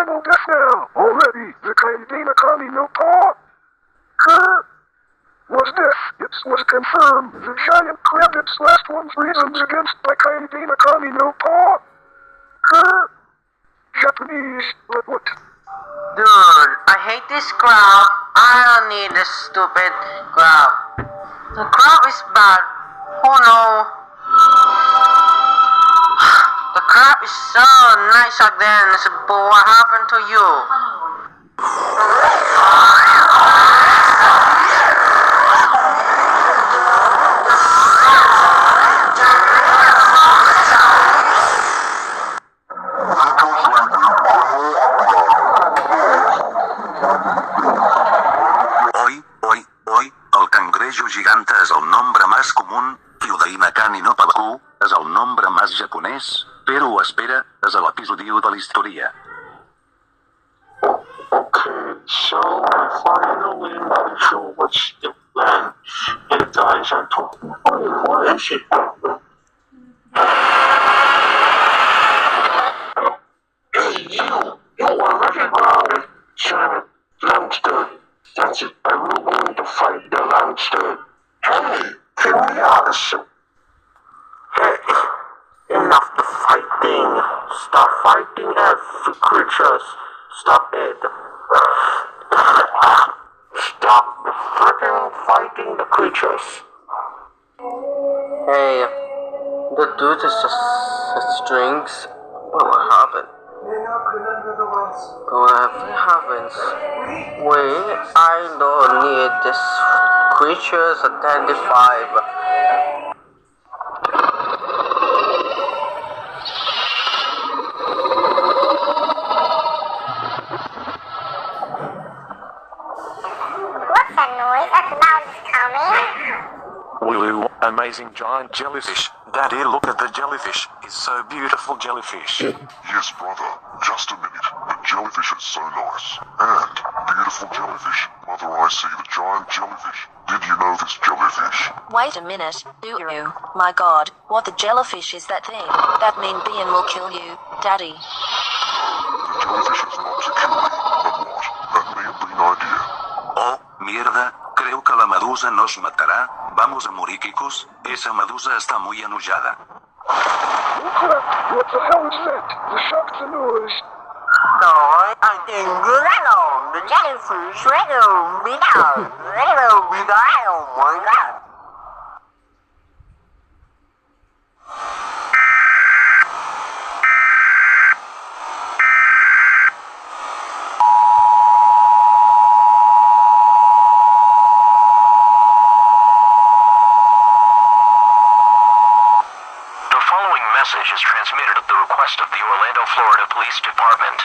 Final death now. Already. The Kaidinakami no paw. Her was death. It was confirmed. The giant crab its last one's reasons against by Kaidinakami no paw. Her Japanese, but what? Dude, I hate this crab. I don't need this stupid crab. The crab is bad. Oh no. The crab is so nice again, but what happened to you? Hoy, el cangrejo gigante es el nombre más común, Kyudainakani no Pabaku és el nombre más japonès, però espera, és l'episodi de la història. Okay, so I finally met you what's the plan. And guys are talking about it. What is it? Hey, you are ready about it. Giant monster. That's it, I'm going to fight the monster. Hey, curious. Hey, enough the fighting. Stop fighting every creatures. Stop it. Stop the freaking fighting the creatures. Hey, the dude is just strings. What happened? Whatever happens, wait, I don't need this creatures identified. What's that noise? That sound is coming. Woo, amazing giant jellyfish. Daddy, look at the jellyfish. It's so beautiful jellyfish. Yes, brother. Just a minute. The jellyfish is so nice. And, beautiful jellyfish. Mother, I see the giant jellyfish. Did you know this jellyfish? Wait a minute, do you? My god, what the jellyfish is that thing? That mean being will kill you, Daddy. The jellyfish is not to kill me. But what? That may have been an idea. Oh, mierda, creo que la medusa nos matará. Vamos a morir, Kikus. Esa medusa está muy enojada. What the hell is that? The shock the noise. I think the jellyfish, oh my god. Message is transmitted at the request of the Orlando, Florida Police Department.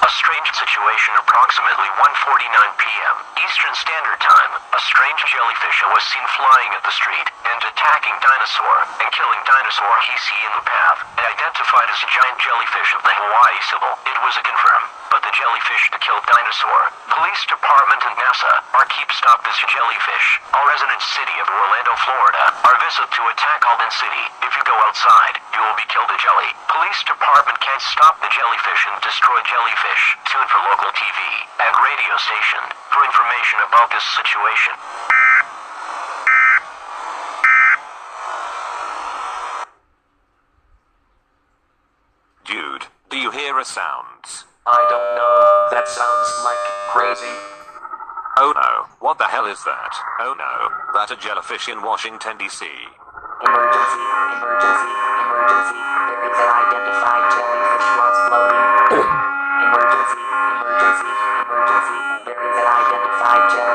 A strange situation approximately 1:49 p.m. Eastern Standard Time. A strange jellyfish was seen flying at the street and attacking dinosaur and killing dinosaur he see in the path. Identified as a giant jellyfish of the Hawaii Civil. It was a confirm, but the jellyfish to kill dinosaur. Police Department and NASA are keep stop this jellyfish. All resident city of Orlando, Florida are visit to attack Alden City. If you go outside, you will be killed a jelly. Police Department can't stop the jellyfish and destroy jellyfish. Tune for local TV and radio station for information about this situation. Dude, do you hear a sound? I don't know. That sounds like crazy. Oh no, what the hell is that? Oh no, that's a jellyfish in Washington, D.C. Emergency, emergency, emergency. There is an identified jellyfish was floating. Emergency, emergency, emergency. There is an identified jellyfish.